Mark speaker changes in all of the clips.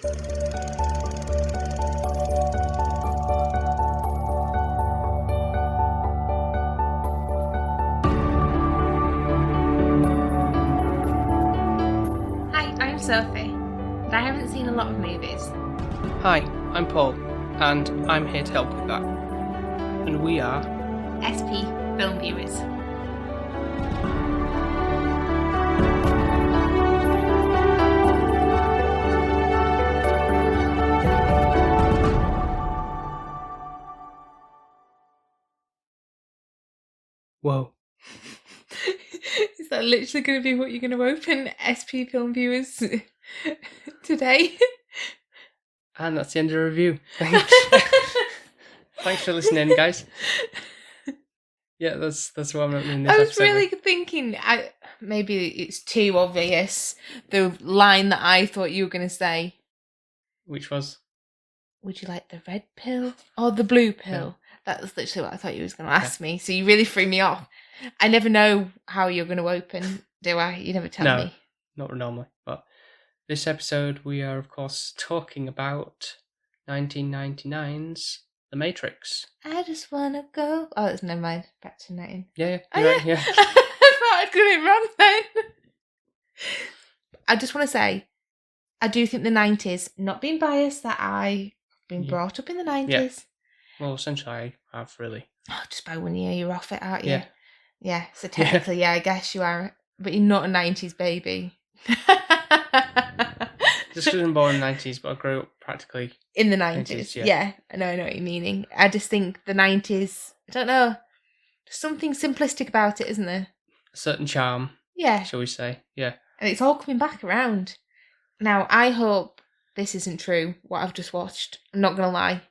Speaker 1: Hi, I'm Sophie, and I haven't seen a lot of movies.
Speaker 2: Hi, I'm Paul, and I'm here to help with that. And we are
Speaker 1: SP Film Viewers.
Speaker 2: Whoa.
Speaker 1: Is that literally going to be what you're going to open, SP Film Viewers, today?
Speaker 2: And that's the end of the review. Thanks. Thanks for listening, guys. Yeah, that's what I'm opening this
Speaker 1: I was
Speaker 2: episode
Speaker 1: really
Speaker 2: with.
Speaker 1: thinking, maybe it's too obvious, the line that I thought you were going to say.
Speaker 2: Which was?
Speaker 1: Would you like the red pill or the blue pill? That was literally what I thought you was going to ask me. So you really threw me off. I never know how you're going to open, do I? You never tell me.
Speaker 2: No, not normally. But this episode, we are, of course, talking about 1999's The Matrix.
Speaker 1: I just want to go. Oh, that's never mind. Back to 19.
Speaker 2: Yeah,
Speaker 1: Oh,
Speaker 2: you're right, yeah.
Speaker 1: I thought I'd got it wrong then. I just want to say, I do think the 90s, not being biased, that I've been brought up in the 90s.
Speaker 2: Yeah. Well, essentially, I have really.
Speaker 1: Oh, just by 1 year, you're off it, aren't you?
Speaker 2: Yeah.
Speaker 1: Yeah, so technically, yeah, I guess you are. But you're not a 90s baby.
Speaker 2: Just because I'm born in the 90s, but I grew up practically
Speaker 1: in the 90s. Yeah, I know what you're meaning. I just think the 90s, I don't know, there's something simplistic about it, isn't there?
Speaker 2: A certain charm, shall we say. Yeah.
Speaker 1: And it's all coming back around. Now, I hope this isn't true, what I've just watched. I'm not going to lie.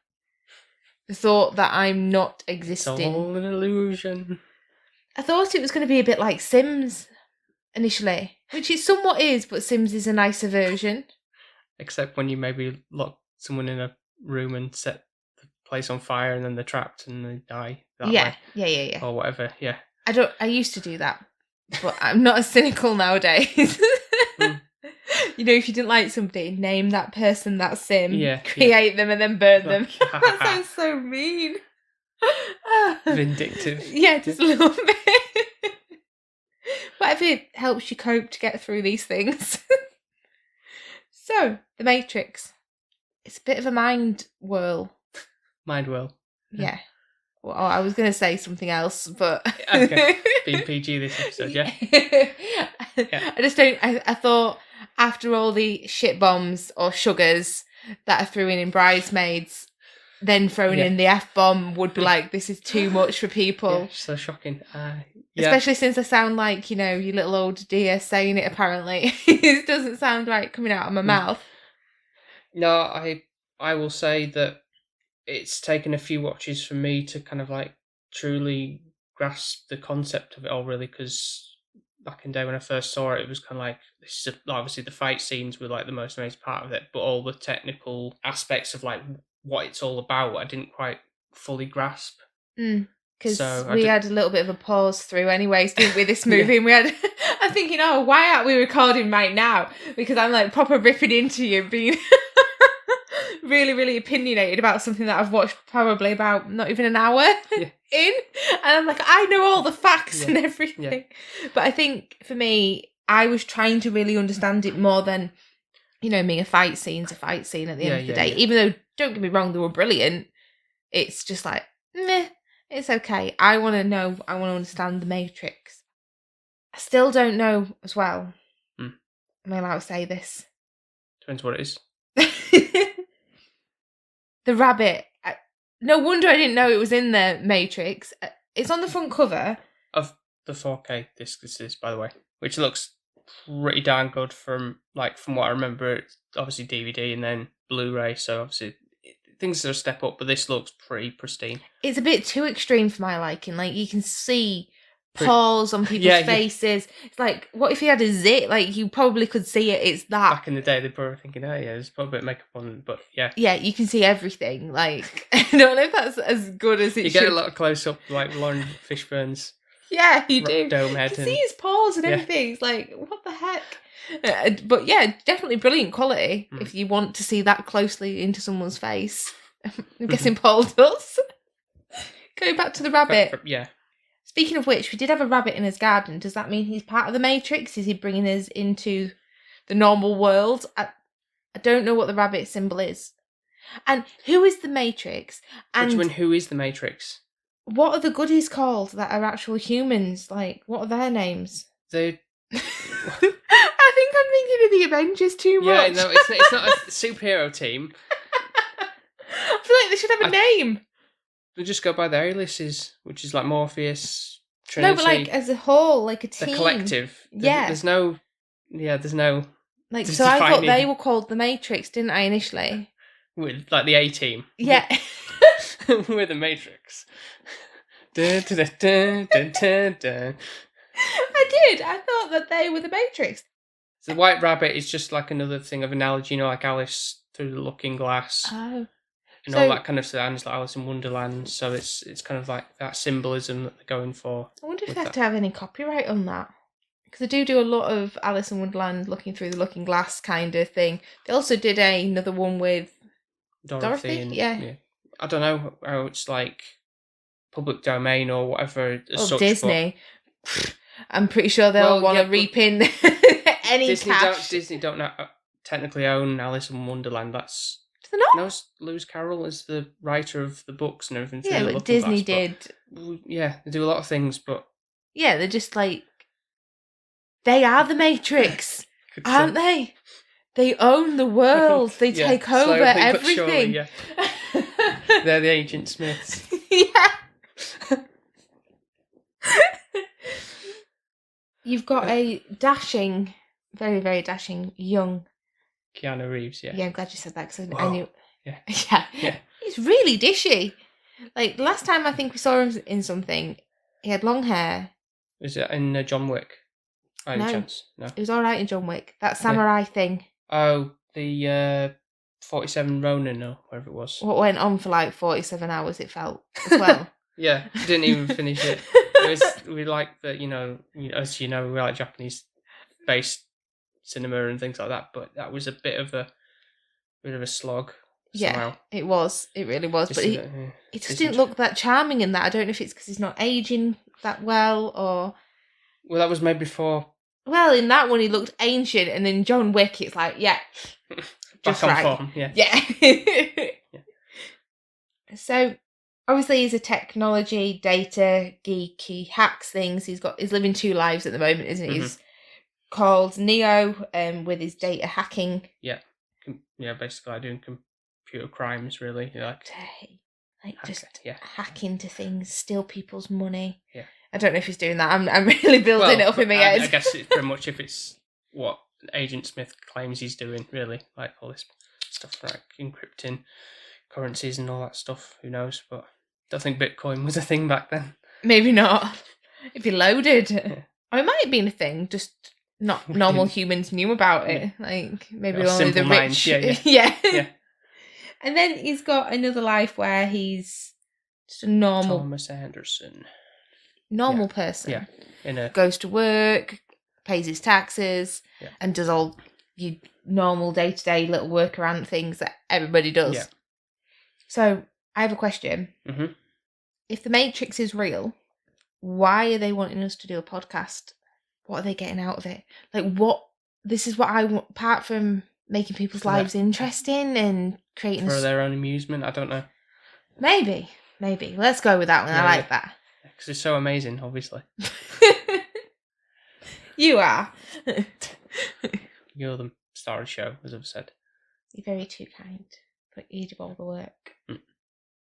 Speaker 1: The thought that I'm not existing.
Speaker 2: It's all an illusion.
Speaker 1: I thought it was going to be a bit like Sims initially, which it somewhat is, but Sims is a nicer version.
Speaker 2: Except when you maybe lock someone in a room and set the place on fire and then they're trapped and they die that way.
Speaker 1: Yeah.
Speaker 2: Or whatever, yeah.
Speaker 1: I used to do that, but I'm not as cynical nowadays. You know, if you didn't like somebody, name that person that sim, create them and then burn them. That sounds so mean.
Speaker 2: Vindictive.
Speaker 1: Yeah, just a little bit. But if it helps you cope to get through these things. So, The Matrix. It's a bit of a mind whirl.
Speaker 2: Mind whirl.
Speaker 1: Yeah. Well, I was going to say something else, but...
Speaker 2: Okay. Being PG this episode, yeah.
Speaker 1: I just don't... I thought after all the shit bombs or sugars that I threw in Bridesmaids, then throwing in the F-bomb would be like, this is too much for people.
Speaker 2: Yeah, so shocking.
Speaker 1: Especially since I sound like, you know, you little old dear saying it apparently. It doesn't sound right coming out of my mouth.
Speaker 2: No, I will say that it's taken a few watches for me to kind of like truly grasp the concept of it all, really, because back in the day when I first saw it, it was kind of like, this is obviously the fight scenes were like the most amazing part of it, but all the technical aspects of like what it's all about, I didn't quite fully grasp.
Speaker 1: Because we had a little bit of a pause through anyways, didn't we, this movie? And we had, I'm thinking, why aren't we recording right now? Because I'm like proper ripping into you, being really, really opinionated about something that I've watched probably about not even an hour in. And I'm like, I know all the facts and everything. Yeah. But I think for me, I was trying to really understand it more than, you know, me, a fight scene's a fight scene at the end of the day. Yeah. Even though, don't get me wrong, they were brilliant. It's just like, meh. It's okay. I want to know. I want to understand the Matrix. I still don't know as well. Am I allowed to say this?
Speaker 2: Depends what it is.
Speaker 1: The rabbit. No wonder I didn't know it was in the Matrix. It's on the front cover.
Speaker 2: Of the 4K disc, this is, by the way. Which looks pretty darn good from what I remember. It's obviously DVD and then Blu-ray, so obviously... things are a step up, but this looks pretty pristine. It's
Speaker 1: a bit too extreme for my liking. Like, you can see paws on people's faces. It's like, what if he had a zit? Like, you probably could see it. It's that.
Speaker 2: Back in the day, they were thinking, there's put a bit of makeup on, but yeah.
Speaker 1: Yeah, you can see everything. Like, I don't know if that's as good as it should.
Speaker 2: You get a lot of close-up, like Lauren Fishburne's
Speaker 1: yeah, you do.
Speaker 2: Dome head.
Speaker 1: You can see his paws and everything. It's like, what the heck? But yeah, definitely brilliant quality if you want to see that closely into someone's face. I'm guessing Paul does. Going back to the rabbit.
Speaker 2: Yeah.
Speaker 1: Speaking of which, we did have a rabbit in his garden. Does that mean he's part of the Matrix? Is he bringing us into the normal world? I don't know what the rabbit symbol is. And who is the Matrix? And
Speaker 2: who is the Matrix?
Speaker 1: What are the goodies called that are actual humans? Like, what are their names?
Speaker 2: I
Speaker 1: think I'm thinking of the Avengers too much.
Speaker 2: Yeah, no, it's not a superhero team.
Speaker 1: I feel like they should have a name.
Speaker 2: They just go by their aliases, which is like Morpheus, Trinity.
Speaker 1: No, but like as a whole, like a team.
Speaker 2: The collective.
Speaker 1: Yeah.
Speaker 2: There's no...
Speaker 1: Like, so I thought they were called the Matrix, didn't I, initially?
Speaker 2: With, like, the A-team.
Speaker 1: Yeah.
Speaker 2: We're the Matrix. Dun, dun, dun, dun, dun, dun.
Speaker 1: I did. I thought that they were the Matrix.
Speaker 2: So the White Rabbit is just like another thing of analogy, like Alice through the Looking Glass.
Speaker 1: Oh.
Speaker 2: And all that kind of stuff, and it's like Alice in Wonderland. So it's kind of like that symbolism that they're going for.
Speaker 1: I wonder if they have to have any copyright on that. Because they do a lot of Alice in Wonderland looking through the Looking Glass kind of thing. They also did another one with Dorothy.
Speaker 2: And,
Speaker 1: yeah.
Speaker 2: I don't know how it's like public domain or whatever.
Speaker 1: Disney. I'm pretty sure they'll want to repin any cash.
Speaker 2: Disney don't technically own Alice in Wonderland. That's...
Speaker 1: Do they not?
Speaker 2: No, Lewis Carroll is the writer of the books and everything.
Speaker 1: Yeah, but Disney did.
Speaker 2: Yeah, they do a lot of things, but...
Speaker 1: Yeah, they're just like... They are the Matrix, aren't they? They own the world. They take over everything. Surely,
Speaker 2: yeah. They're the Agent Smiths.
Speaker 1: Yeah. You've got a dashing, very, very dashing young...
Speaker 2: Keanu Reeves, yeah.
Speaker 1: Yeah, I'm glad you said that because I knew...
Speaker 2: Yeah.
Speaker 1: Yeah. He's really dishy. Like, last time I think we saw him in something, he had long hair.
Speaker 2: Was it in John Wick? By any chance? No.
Speaker 1: It was alright in John Wick. That samurai thing.
Speaker 2: Oh, the 47 Ronin or whatever it was.
Speaker 1: What went on for like 47 hours, it felt, as well.
Speaker 2: Yeah, didn't even finish it. We like that, as you know, we like Japanese-based cinema and things like that, but that was a bit of a slog. Somehow.
Speaker 1: Yeah, it was. It really was. But he just didn't look that charming in that. I don't know if it's because he's not aging that well or...
Speaker 2: Well, that was made before.
Speaker 1: Well, in that one he looked ancient, and in John Wick it's like, yeah, just
Speaker 2: back on form, yeah.
Speaker 1: Yeah. So, obviously he's a technology, data geek. He hacks things. He's living two lives at the moment, isn't he? Mm-hmm. He's called Neo, with his data hacking.
Speaker 2: Yeah. Yeah, basically doing computer crimes, really.
Speaker 1: Hack into things, steal people's money.
Speaker 2: Yeah.
Speaker 1: I don't know if he's doing that. I'm really building it up in my head.
Speaker 2: I guess it's pretty much if it's what Agent Smith claims he's doing, really. Like all this stuff like encrypting currencies and all that stuff. Who knows? But I don't think Bitcoin was a thing back then.
Speaker 1: Maybe not. It'd be loaded. Yeah. Or it might have been a thing, just not normal humans knew about it. Like, maybe only the rich. Yeah. And then he's got another life where he's just a normal...
Speaker 2: Thomas Anderson.
Speaker 1: Normal person.
Speaker 2: Yeah.
Speaker 1: Goes to work, pays his taxes, and does all your normal day-to-day little workaround things that everybody does. Yeah. So, I have a question.
Speaker 2: Mm-hmm.
Speaker 1: If the Matrix is real, why are they wanting us to do a podcast? What are they getting out of it? Like, this is what I want, apart from making people's lives interesting and creating...
Speaker 2: For their own amusement, I don't know.
Speaker 1: Maybe. Let's go with that one. I like that.
Speaker 2: Because it's so amazing, obviously.
Speaker 1: You are.
Speaker 2: You're the star of the show, as I've said.
Speaker 1: You're very too kind, but you do all the work.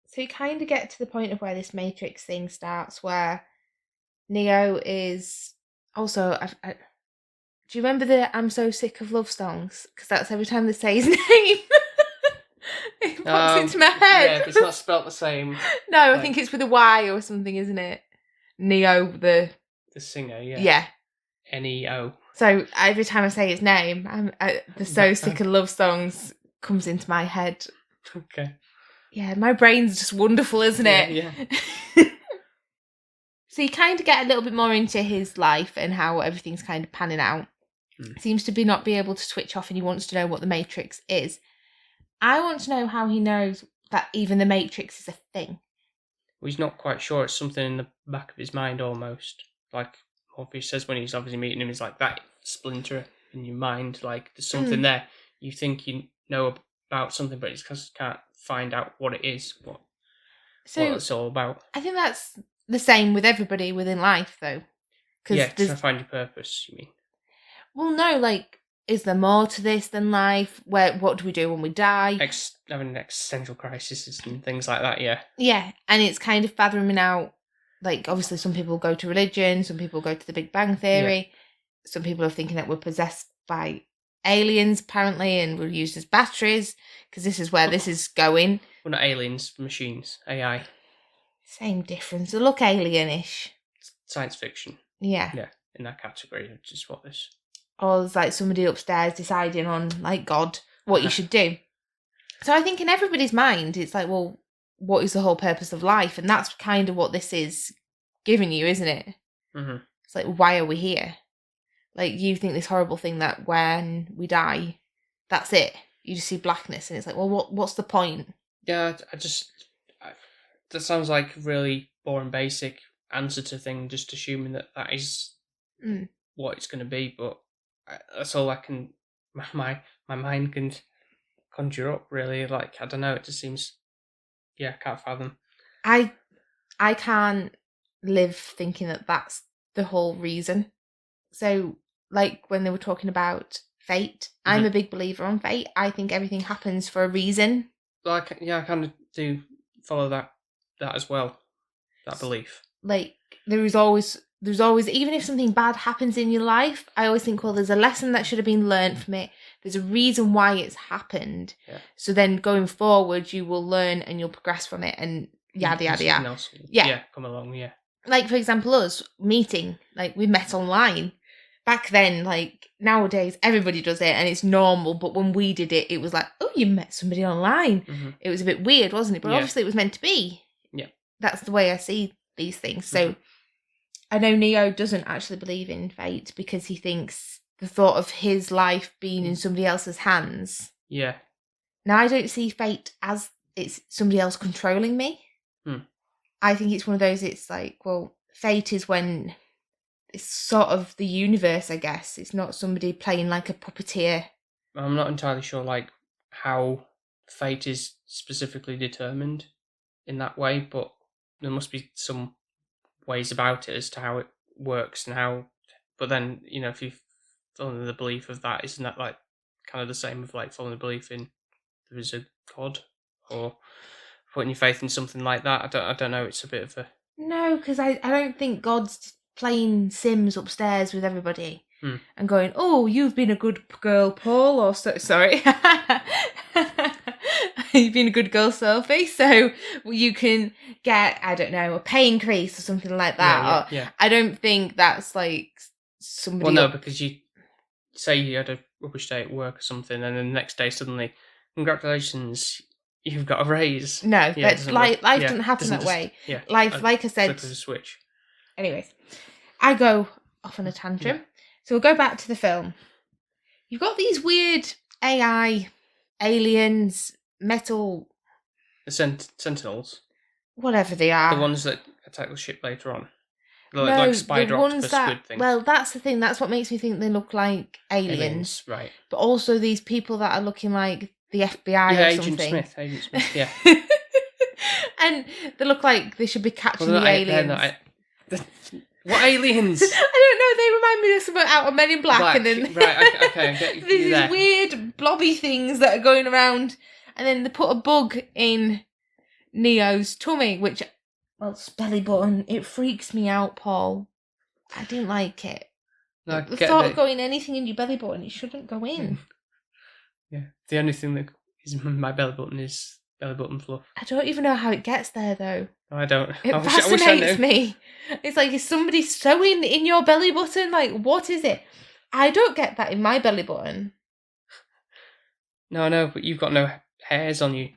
Speaker 1: So you kind of get to the point of where this Matrix thing starts, where Neo is also... do you remember the I'm So Sick of Love songs? Because that's every time they say his name. It pops into my head.
Speaker 2: Yeah, it's not spelt the same.
Speaker 1: No, I think it's with a Y or something, isn't it? Neo, the
Speaker 2: singer, yeah.
Speaker 1: Yeah.
Speaker 2: Neo.
Speaker 1: So every time I say his name, the So Sick of Love songs comes into my head.
Speaker 2: Okay.
Speaker 1: Yeah, my brain's just wonderful, isn't it?
Speaker 2: Yeah.
Speaker 1: So you kind of get a little bit more into his life and how everything's kind of panning out. seems to not be able to switch off, and he wants to know what the Matrix is. I want to know how he knows that even the Matrix is a thing.
Speaker 2: Well, he's not quite sure. It's something in the back of his mind almost. Like Morpheus says when he's obviously meeting him, he's like, that splinter in your mind, like there's something there. You think you know about something, but it's because you can't find out what it is, what it's all about.
Speaker 1: I think that's the same with everybody within life, though.
Speaker 2: Yeah, trying to find your purpose, you mean?
Speaker 1: Well, no, like, is there more to this than life? What do we do when we die?
Speaker 2: Having existential crises and things like that, yeah.
Speaker 1: Yeah, and it's kind of fathoming out, like, obviously some people go to religion, some people go to the Big Bang Theory, some people are thinking that we're possessed by aliens, apparently, and we're used as batteries, because this is where this is going.
Speaker 2: Well, not aliens, machines, AI.
Speaker 1: Same difference. They look alienish.
Speaker 2: Science fiction.
Speaker 1: Yeah.
Speaker 2: Yeah, in that category, which is what this...
Speaker 1: Or there's like somebody upstairs deciding on, like God, what you should do. So I think in everybody's mind, it's like, well, what is the whole purpose of life? And that's kind of what this is giving you, isn't it?
Speaker 2: Mm-hmm.
Speaker 1: It's like, why are we here? Like, you think this horrible thing that when we die, that's it. You just see blackness. And it's like, well, what's the point?
Speaker 2: Yeah, that sounds like a really boring, basic answer to thing, just assuming that is what it's going to be, but that's all I can, my mind can conjure up, really. Like, I don't know, it just seems, I can't fathom.
Speaker 1: I can't live thinking that that's the whole reason. So, like, when they were talking about fate, I'm a big believer on fate. I think everything happens for a reason.
Speaker 2: Well, I kind of do follow that as well, that belief.
Speaker 1: Like, there's always, even if something bad happens in your life, I always think, well, there's a lesson that should have been learned from it. There's a reason why it's happened. Yeah. So then going forward, you will learn and you'll progress from it and yada, yada, yada.
Speaker 2: Yeah, come along, yeah.
Speaker 1: Like, for example, us meeting, like, we met online. Back then, like, nowadays, everybody does it and it's normal. But when we did it, it was like, oh, you met somebody online. Mm-hmm. It was a bit weird, wasn't it? But obviously it was meant to be.
Speaker 2: Yeah.
Speaker 1: That's the way I see these things. So I know Neo doesn't actually believe in fate because he thinks the thought of his life being in somebody else's hands.
Speaker 2: Yeah.
Speaker 1: Now, I don't see fate as it's somebody else controlling me. I think it's one of those, it's like, well, fate is when it's sort of the universe, I guess. It's not somebody playing like a puppeteer.
Speaker 2: I'm not entirely sure, like, how fate is specifically determined in that way, but there must be some ways about it as to how it works and how... But then, if you follow the belief of that, isn't that, like, kind of the same with, like, following the belief in there is a God, or putting your faith in something like that? I don't know, it's a bit of a...
Speaker 1: No, because I don't think God's playing Sims upstairs with everybody and going, oh, you've been a good girl, Paul, or sorry. You've been a good girl, Sophie, so you can get, I don't know, a pay increase or something like that.
Speaker 2: Yeah.
Speaker 1: I don't think that's like somebody...
Speaker 2: Well, no, because you say you had a rubbish day at work or something, and then the next day suddenly, congratulations, you've got a raise.
Speaker 1: No, but life doesn't happen that way.
Speaker 2: Yeah,
Speaker 1: life, like I said...
Speaker 2: Flip of a switch.
Speaker 1: Anyways, I go off on a tantrum. Yeah. So we'll go back to the film. You've got these weird AI, aliens, metal...
Speaker 2: The Sentinels?
Speaker 1: Whatever they are.
Speaker 2: The ones that attack the ship later on. Like spider octopus squid things.
Speaker 1: Well, that's the thing. That's what makes me think they look like aliens.
Speaker 2: Right.
Speaker 1: But also these people that are looking like the FBI or something.
Speaker 2: Agent Smith, yeah.
Speaker 1: And they look like they should be catching the aliens.
Speaker 2: What aliens?
Speaker 1: I don't know. They remind me of something out of Men in Black. And then
Speaker 2: right, okay, I get you
Speaker 1: there's
Speaker 2: there.
Speaker 1: These weird blobby things that are going around, and then they put a bug in Neo's tummy, which, well, it's belly button. It freaks me out, Paul. I didn't like it.
Speaker 2: No,
Speaker 1: the thought of going anything in your belly button, it shouldn't go in.
Speaker 2: Yeah, the only thing that is in my belly button is belly button fluff.
Speaker 1: I don't even know how it gets there, though.
Speaker 2: No, I don't.
Speaker 1: It fascinates me. It's like, is somebody sewing in your belly button? Like, what is it? I don't get that in my belly button.
Speaker 2: No, I know, but you've got no hairs on you.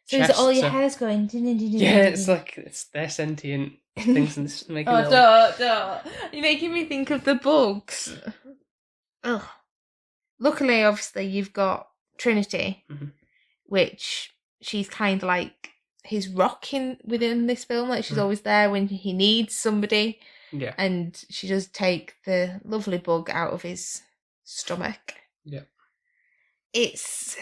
Speaker 1: So chest, is it all your hairs going?
Speaker 2: Yeah, it's like they're sentient things and making.
Speaker 1: Don't. You're making me think of the bugs. Ugh. luckily, obviously, you've got Trinity, which she's kind of like his rock within this film. Like, she's always there when he needs somebody.
Speaker 2: Yeah.
Speaker 1: And she does take the lovely bug out of his stomach.
Speaker 2: Yeah.
Speaker 1: It's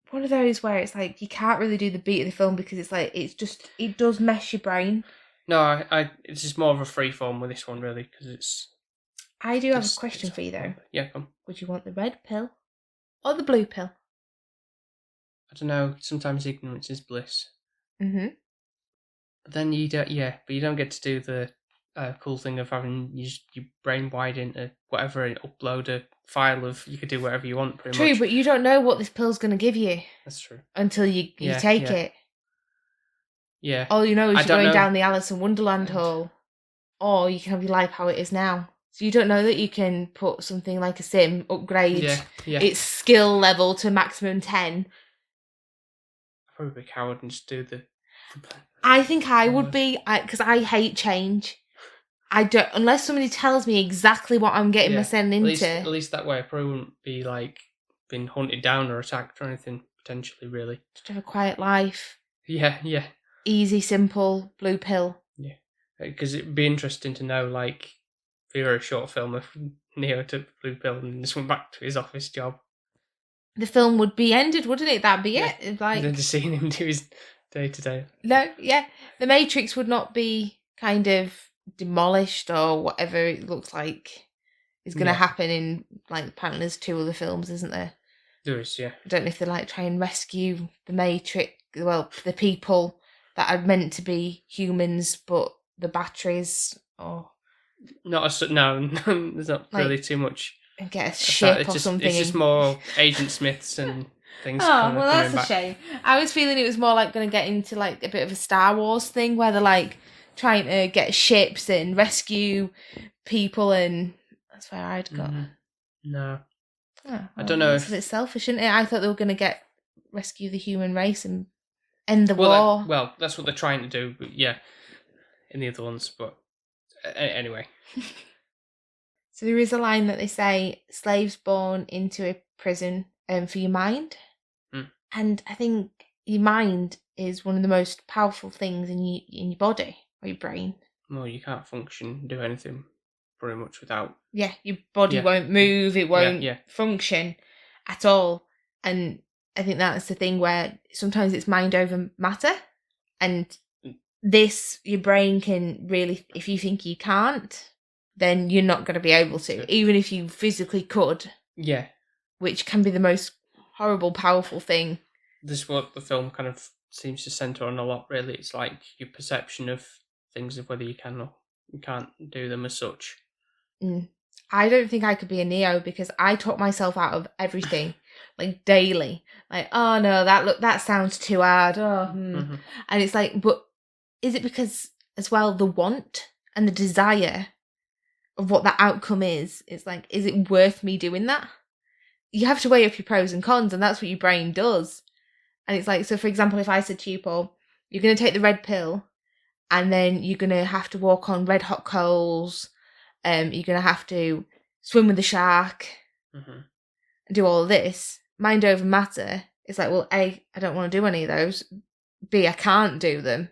Speaker 1: one of those where it's like you can't really do the beat of the film because it's like it does mess your brain.
Speaker 2: No, it's just more of a free form with this one, really, because it's.
Speaker 1: I do have a question for you though.
Speaker 2: Yeah, come.
Speaker 1: Would you want the red pill or the blue pill?
Speaker 2: I don't know. Sometimes ignorance is bliss.
Speaker 1: Mm-hmm.
Speaker 2: But then you don't. Yeah, but you don't get to do the cool thing of having your brain wide into whatever and upload a file of. You could do whatever you want, pretty much.
Speaker 1: True, but you don't know what this pill's going to give you.
Speaker 2: That's true.
Speaker 1: Until you take it.
Speaker 2: Yeah.
Speaker 1: All you know is you're going down the Alice in Wonderland hole, or you can have your life how it is now. So you don't know that you can put something like a sim, upgrade its skill level to maximum 10.
Speaker 2: I'd probably be a coward and just do the...
Speaker 1: I think I would be, because I hate change. I don't, unless somebody tells me exactly what I'm getting myself into.
Speaker 2: At least that way I probably wouldn't be like being hunted down or attacked or anything, potentially, really.
Speaker 1: Just have a quiet life.
Speaker 2: Yeah.
Speaker 1: Easy, simple, blue pill.
Speaker 2: Yeah. Because it'd be interesting to know, like, if you were a short film if Neo took the blue pill and just went back to his office job.
Speaker 1: The film would be ended, wouldn't it? That'd be it. Like,
Speaker 2: and then just seeing him do his day-to-day.
Speaker 1: No, yeah. The Matrix would not be kind of demolished or whatever it looks like is going to happen in, like, apparently there's 2 other films, isn't there?
Speaker 2: There is, yeah.
Speaker 1: I don't know if they, like, try and rescue the Matrix, well, the people that are meant to be humans, but the batteries, or...
Speaker 2: No, there's not really too much.
Speaker 1: And get a ship or something.
Speaker 2: It's just more Agent Smiths and things.
Speaker 1: Oh, well, that's a shame. I was feeling it was more like going to get into like a bit of a Star Wars thing where they're like trying to get ships and rescue people, and that's where I'd got.
Speaker 2: No.
Speaker 1: Oh, well,
Speaker 2: I don't know.
Speaker 1: It's a bit selfish, isn't it? I thought they were going to rescue the human race and end the war.
Speaker 2: Well, that's what they're trying to do, but yeah, in the other ones, but anyway.
Speaker 1: So there is a line that they say, slaves born into a prison for your mind. And I think your mind is one of the most powerful things in your body or your brain.
Speaker 2: Well, you can't do anything pretty much without...
Speaker 1: Yeah, your body won't move, it won't function at all. And I think that's the thing where sometimes it's mind over matter. And your brain can really, if you think you can't, then you're not going to be able to, even if you physically could.
Speaker 2: Yeah.
Speaker 1: Which can be the most horrible, powerful thing.
Speaker 2: This is what the film kind of seems to centre on a lot, really. It's like your perception of things, of whether you can or you can't do them as such.
Speaker 1: I don't think I could be a Neo because I talk myself out of everything, like daily. Like, oh no, that sounds too hard. And it's like, but is it because as well the want and the desire of what that outcome is? It's like, is it worth me doing that? You have to weigh up your pros and cons, and that's what your brain does. And it's like, so for example, if I said to you, Paul, you're going to take the red pill, and then you're going to have to walk on red hot coals, you're going to have to swim with the shark, and do all of this, mind over matter, it's like, well, A, I don't want to do any of those, B, I can't do them.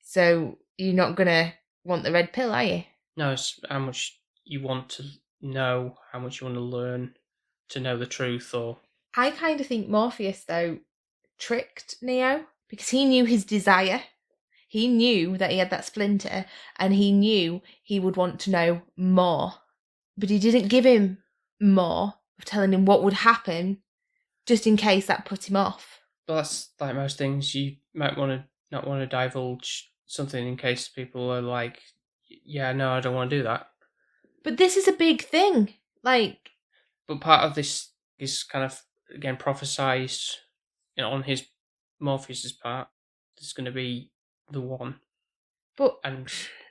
Speaker 1: So you're not going to want the red pill, are you?
Speaker 2: No, it's how much you want to know, how much you want to learn to know the truth, or...
Speaker 1: I kind of think Morpheus, though, tricked Neo, because he knew his desire. He knew that he had that splinter, and he knew he would want to know more. But he didn't give him more, of telling him what would happen, just in case that put him off.
Speaker 2: Well, that's like most things. You might not want to divulge something in case people are like, yeah, no, I don't want to do that.
Speaker 1: But this is a big thing. Like...
Speaker 2: But part of this is kind of, again, prophesized, on his Morpheus's part. There's going to be the one.
Speaker 1: But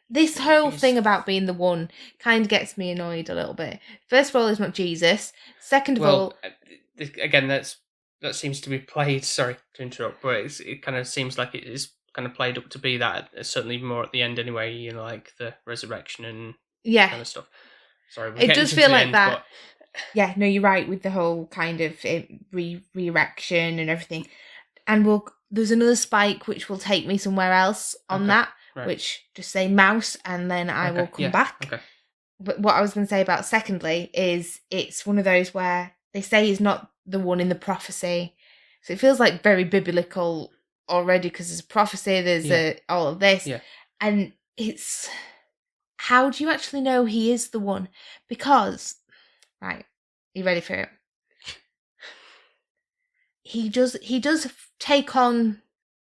Speaker 1: this whole thing about being the one kind of gets me annoyed a little bit. First of all, it's not Jesus. Second of all...
Speaker 2: Again, that seems to be played, sorry to interrupt, but it kind of seems like it is kind of played up to be that, certainly more at the end anyway, like the resurrection and kind of stuff. Sorry,
Speaker 1: it does feel like that. yeah, no, you're right with the whole kind of re-erection and everything. And there's another spike which will take me somewhere else on that, which just say mouse, and then I will come back.
Speaker 2: Okay.
Speaker 1: But what I was going to say about secondly is it's one of those where they say he's not the one in the prophecy. So it feels like very biblical already because there's a prophecy, there's all of this.
Speaker 2: Yeah.
Speaker 1: And it's, how do you actually know he is the one? Because, right, you ready for it? He does take on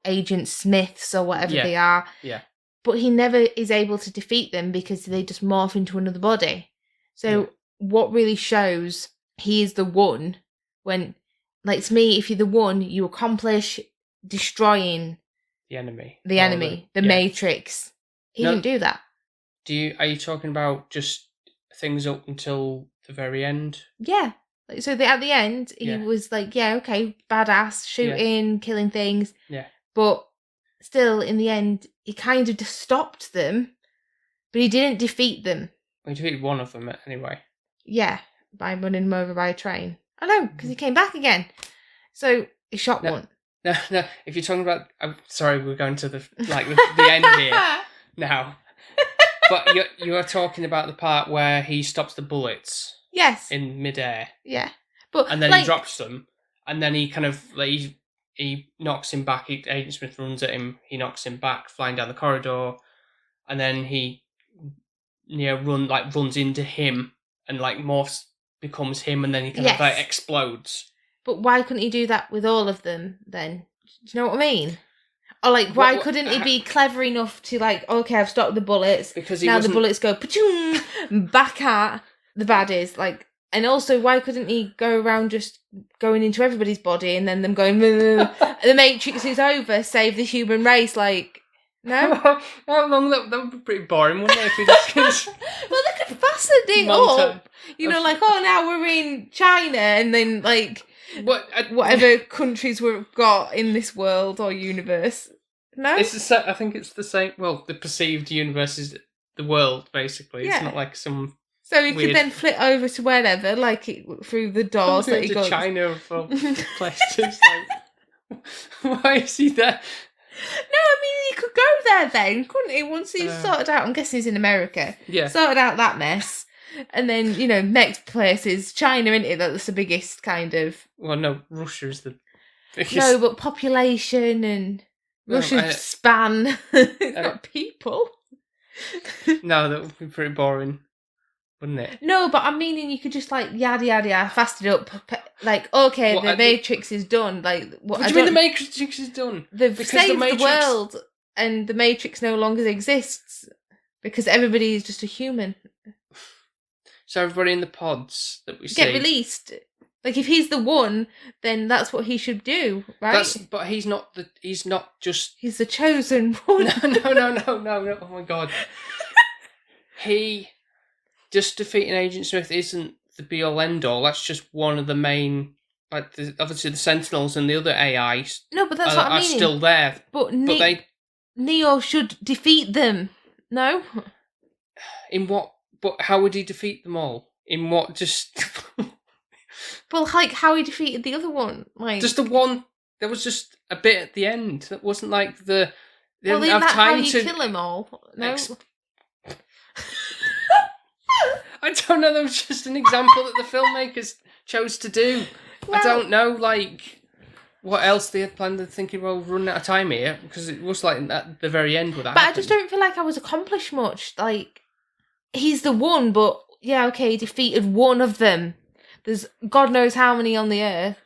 Speaker 1: Agent Smiths or whatever they are.
Speaker 2: Yeah.
Speaker 1: But he never is able to defeat them because they just morph into another body. So what really shows he is the one when, like, to me, if you're the one, you accomplish destroying
Speaker 2: the enemy.
Speaker 1: The Matrix. He didn't do that.
Speaker 2: Are you talking about just things up until the very end?
Speaker 1: Yeah. So at the end, he was like, okay, badass, shooting, killing things.
Speaker 2: Yeah.
Speaker 1: But still, in the end, he kind of just stopped them, but he didn't defeat them.
Speaker 2: Well, he defeated one of them anyway.
Speaker 1: Yeah, by running them over by a train. I know, because he came back again. So he shot one.
Speaker 2: No. If you're talking about, I'm sorry, we're going to the end here now. But you are talking about the part where he stops the bullets.
Speaker 1: Yes.
Speaker 2: In midair.
Speaker 1: Yeah,
Speaker 2: and then he drops them, and then he kind of he knocks him back. Agent Smith runs at him. He knocks him back, flying down the corridor, and then he runs into him and morphs, becomes him, and then he kind of explodes.
Speaker 1: But why couldn't he do that with all of them then? Do you know what I mean? Or why couldn't he be clever enough to okay, I've stopped the bullets.
Speaker 2: Because
Speaker 1: the bullets go back at the baddies, and also why couldn't he go around just going into everybody's body and then them going the Matrix is over, save the human race? No.
Speaker 2: How long that would be pretty boring, wouldn't it? If we just
Speaker 1: well, they could fasten it up. Now we're in China, and then whatever countries we've got in this world or universe. No,
Speaker 2: I think it's the same. Well, the perceived universe is the world, basically. It's not like some.
Speaker 1: So he could then flit over to wherever, through the doors that he goes.
Speaker 2: China for places. Why is he there?
Speaker 1: No, I mean he could go there then, couldn't he? Once he's sorted out, I'm guessing he's in America.
Speaker 2: Yeah.
Speaker 1: Sorted out that mess, and then next place is China, isn't it? That's the biggest kind of.
Speaker 2: Well, no, Russia's the biggest.
Speaker 1: No, but population and Russia's span. It's got people.
Speaker 2: No, that would be pretty boring, wouldn't it?
Speaker 1: No, but I'm meaning you could just yada yada fast it up. The Matrix is done.
Speaker 2: What do you mean the Matrix is done?
Speaker 1: They've saved the world, and the Matrix no longer exists because everybody is just a human.
Speaker 2: So everybody in the pods that we see
Speaker 1: get released. If he's the one, then that's what he should do, right?
Speaker 2: But he's not just.
Speaker 1: He's the chosen one.
Speaker 2: No! Oh my god! He just defeating Agent Smith isn't the be all end all. That's just one of the main. Obviously the Sentinels and the other AIs.
Speaker 1: No, but that's what I mean.
Speaker 2: Are still there.
Speaker 1: But Neo should defeat them. No.
Speaker 2: In what? But how would he defeat them all? In what? Just.
Speaker 1: Well, how he defeated the other one,
Speaker 2: just the one. There was just a bit at the end that wasn't the. They
Speaker 1: well,
Speaker 2: didn't have time
Speaker 1: to kill them all. No.
Speaker 2: I don't know. That was just an example that the filmmakers chose to do. Well, I don't know, what else they had planned. They're thinking, well, we're running out of time here because it was at the very end with that.
Speaker 1: But
Speaker 2: happened.
Speaker 1: I just don't feel like I was accomplished much. He's the one, but yeah, okay, he defeated one of them. There's God knows how many on the earth,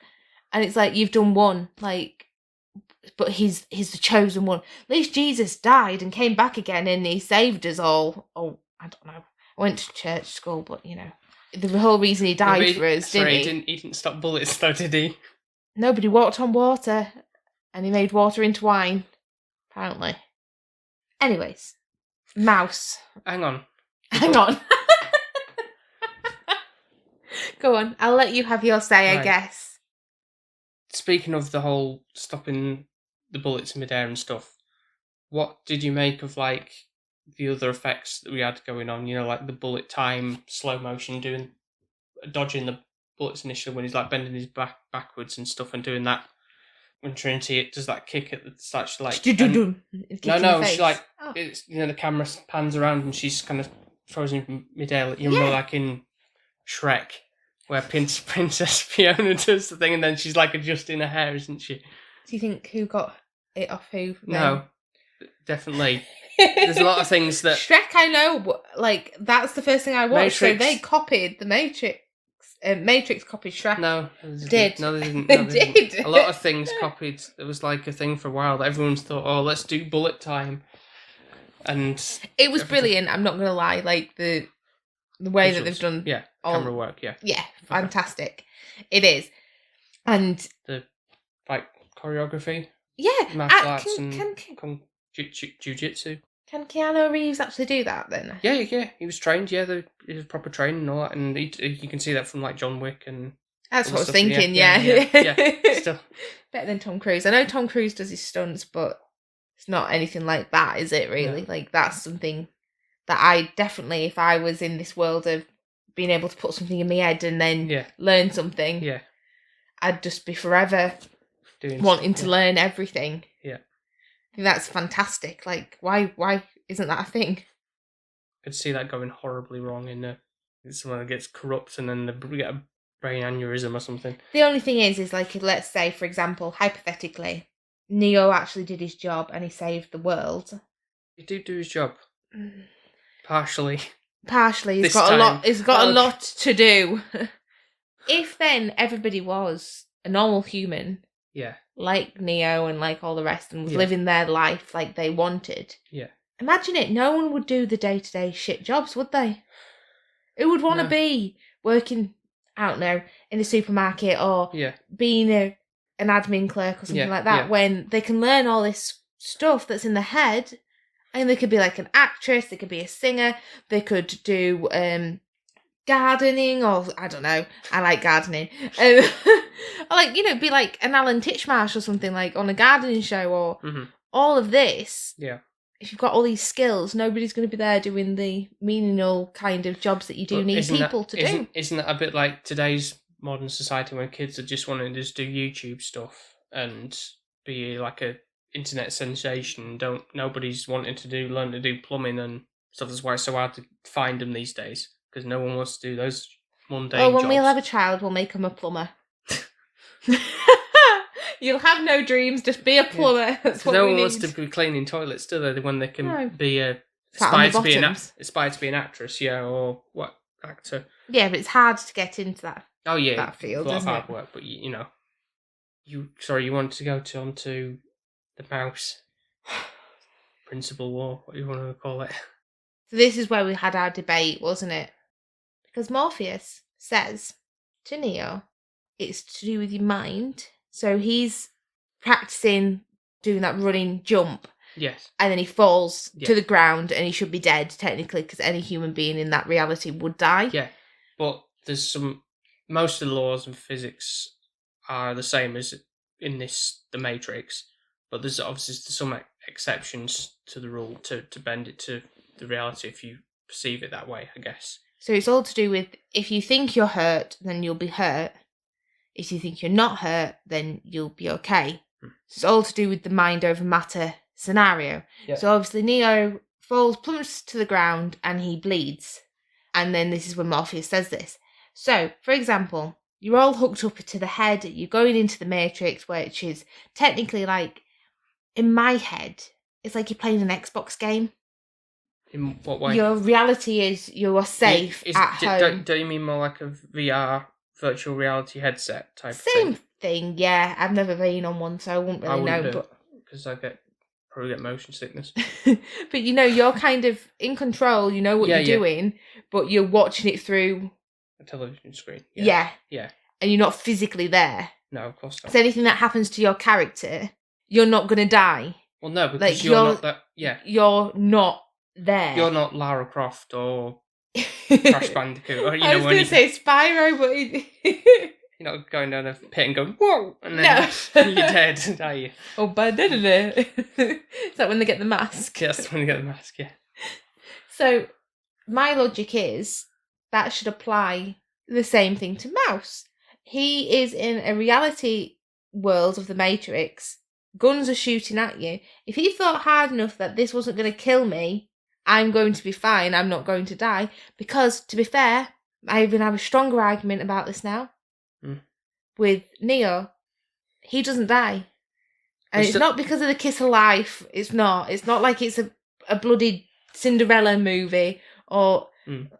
Speaker 1: and it's you've done one, but he's the chosen one. At least Jesus died and came back again, and he saved us all. Oh, I don't know. I went to church school, but the whole reason he died for us, didn't he?
Speaker 2: He didn't stop bullets, though, did he?
Speaker 1: Nobody walked on water, and he made water into wine, apparently. Anyways, mouse.
Speaker 2: Hang on.
Speaker 1: Go on, I'll let you have your say, I guess.
Speaker 2: Speaking of the whole stopping the bullets in midair and stuff, what did you make of the other effects that we had going on? The bullet time, slow motion doing dodging the bullets initially when he's like bending his back backwards and stuff and doing that. When Trinity does that kick at the starts to like no, she like it's the camera pans around and she's kind of throws him mid-air. You remember like in Shrek where Princess Fiona does the thing and then she's like adjusting her hair, isn't she?
Speaker 1: Do you think who got it off who?
Speaker 2: No, definitely. There's a lot of things that
Speaker 1: Shrek, I know, but like that's the first thing I watched.
Speaker 2: Matrix.
Speaker 1: So they copied the Matrix. Matrix copied Shrek.
Speaker 2: No,
Speaker 1: they did.
Speaker 2: No, they didn't.
Speaker 1: They did.
Speaker 2: A lot of things copied. There was like a thing for a while that everyone's thought, oh, let's do bullet time, and
Speaker 1: it was brilliant. I'm not gonna lie, like the way that they've done,
Speaker 2: camera work,
Speaker 1: fantastic. It is, and
Speaker 2: the fight choreography,
Speaker 1: martial
Speaker 2: arts and jiu-jitsu.
Speaker 1: Can Keanu Reeves actually do that then?
Speaker 2: Yeah, he was trained. Yeah, he was proper training and all that, and you can see that from like John Wick and.
Speaker 1: That's what I was thinking. Yeah.
Speaker 2: Still
Speaker 1: better than Tom Cruise. I know Tom Cruise does his stunts, but it's not anything like that, is it? Really, like that's something that I definitely, if I was in this world of being able to put something in my head and then learn something, I'd just be forever wanting to learn everything.
Speaker 2: Yeah.
Speaker 1: I think that's fantastic. Like, why isn't that a thing?
Speaker 2: I could see that going horribly wrong in someone that gets corrupt and then they get a brain aneurysm or something.
Speaker 1: The only thing is like, let's say, for example, hypothetically, Neo actually did his job and he saved the world.
Speaker 2: He did do his job. Partially.
Speaker 1: He's got a lot. He's got a lot to do. If then everybody was a normal human.
Speaker 2: Yeah.
Speaker 1: Like Neo and like all the rest and was living their life like they wanted.
Speaker 2: Yeah.
Speaker 1: Imagine it, no one would do the day-to-day shit jobs, would they? Who would want to be working, I don't know, in a supermarket or being an admin clerk or something like that when they can learn all this stuff that's in the head and they could be like an actress, they could be a singer, they could do gardening or I don't know, I like gardening. Or like, be like an Alan Titchmarsh or something like on a gardening show or all of this.
Speaker 2: Yeah.
Speaker 1: If you've got all these skills, nobody's going to be there doing the menial kind of jobs that you do need people to do.
Speaker 2: Isn't that a bit like today's modern society when kids are just wanting to just do YouTube stuff and be like a internet sensation? Nobody's wanting to learn to do plumbing and stuff. That's why it's so hard to find them these days because no one wants to do those mundane jobs.
Speaker 1: Well, when we'll have a child, we'll make him a plumber. You'll have no dreams, just be a plumber. Yeah. That's what
Speaker 2: no
Speaker 1: we
Speaker 2: one
Speaker 1: need.
Speaker 2: wants to be cleaning toilets, do they? When they can be aspire to be an actress, or what actor?
Speaker 1: Yeah, but it's hard to get into that.
Speaker 2: Oh yeah,
Speaker 1: that field,
Speaker 2: a lot
Speaker 1: isn't
Speaker 2: of hard
Speaker 1: it?
Speaker 2: work. But you wanted to go onto the mouse principle war, what you want to call it?
Speaker 1: So this is where we had our debate, wasn't it? Because Morpheus says to Neo, it's to do with your mind. So he's practicing doing that running jump.
Speaker 2: Yes.
Speaker 1: And then he falls to the ground and he should be dead, technically, because any human being in that reality would die.
Speaker 2: Yeah. But there's most of the laws of physics are the same as in the Matrix. But there's obviously some exceptions to the rule to bend it to the reality if you perceive it that way, I guess.
Speaker 1: So it's all to do with if you think you're hurt, then you'll be hurt. If you think you're not hurt, then you'll be okay. So it's all to do with the mind over matter scenario. Yep. So obviously Neo falls plumps to the ground and he bleeds. And then this is when Morpheus says this. So, for example, you're all hooked up to the head, you're going into the Matrix, which is technically like, in my head, it's like you're playing an Xbox game.
Speaker 2: In what way?
Speaker 1: Your reality is you are safe at home.
Speaker 2: Don't you mean more like a VR virtual reality headset type
Speaker 1: Same thing, yeah. I've never been on one, so I wouldn't really know.
Speaker 2: Because I probably get motion sickness.
Speaker 1: But you're kind of in control, you know what you're doing, but you're watching it through
Speaker 2: a television screen.
Speaker 1: Yeah.
Speaker 2: Yeah.
Speaker 1: And you're not physically there.
Speaker 2: No, of course not.
Speaker 1: So anything that happens to your character, you're not going to die.
Speaker 2: Well, no, because you're not that... Yeah.
Speaker 1: You're not there.
Speaker 2: You're not Lara Croft or Crash Bandicoot. Or,
Speaker 1: I was going to say Spyro, but...
Speaker 2: You're not going down a pit and going, whoa! And then you're dead, are you?
Speaker 1: Oh, but is that when they get the mask?
Speaker 2: Yeah, that's when they get the mask, yeah.
Speaker 1: So, my logic is that should apply the same thing to Mouse. He is in a reality world of the Matrix. Guns are shooting at you. If he thought hard enough that this wasn't going to kill me, I'm going to be fine, I'm not going to die. Because, to be fair, I even have a stronger argument about this now. With Neo, he doesn't die. And it's not because of the kiss of life. It's not. It's not like it's a bloody Cinderella movie or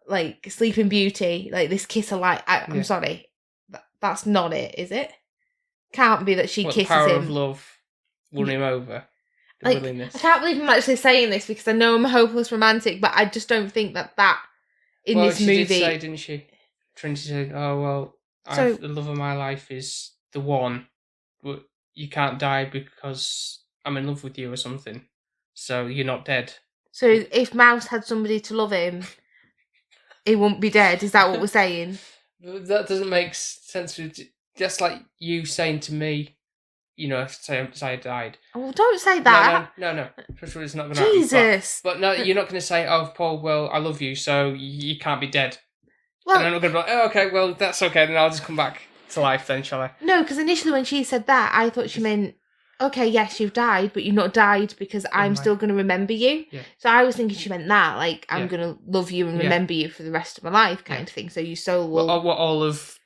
Speaker 1: like Sleeping Beauty, like this kiss of life. I'm sorry. That's not it, is it? Can't be that she kisses
Speaker 2: the power
Speaker 1: him.
Speaker 2: of love won him over.
Speaker 1: Like, I can't believe I'm actually saying this because I know I'm a hopeless romantic, but I just don't think that in this movie...
Speaker 2: Well, she did say, didn't she? Trinity said, oh, well, the love of my life is the one, but you can't die because I'm in love with you or something, so you're not dead.
Speaker 1: So if Mouse had somebody to love him, he wouldn't be dead, is that what we're saying?
Speaker 2: That doesn't make sense. Just like you saying to me, if I died.
Speaker 1: Oh, don't say that.
Speaker 2: No. It's not going to happen.
Speaker 1: Jesus.
Speaker 2: But no, you're not going to say, oh, Paul, well, I love you, so you can't be dead. Well, and I'm not going to be like, oh, okay, well, that's okay, then I'll just come back to life then, shall I?
Speaker 1: No, because initially when she said that, I thought she meant, okay, yes, you've died, but you've not died because I'm still going to remember you. Yeah. So I was thinking she meant that, like, I'm going to love you and remember you for the rest of my life kind of thing, so your soul will...
Speaker 2: What all of...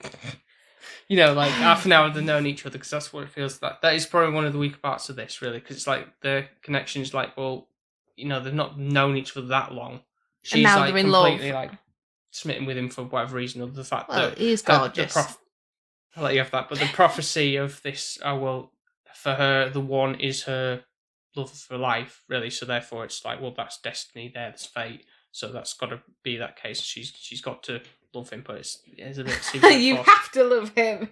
Speaker 2: like half an hour they've known each other, because that's what it feels like. That is probably one of the weaker parts of this, really, because it's like the connection's like, well, they've not known each other that long. She's
Speaker 1: and now
Speaker 2: like
Speaker 1: they're in
Speaker 2: completely
Speaker 1: love.
Speaker 2: like smitten with him for whatever reason, or the fact that
Speaker 1: he's gorgeous.
Speaker 2: I'll let you have that, but the prophecy of this, for her, the one is her love for life, really. So therefore, it's like, well, that's destiny. That's fate. So that's got to be that case. She's got to love him, but it's a bit.
Speaker 1: You have to love him.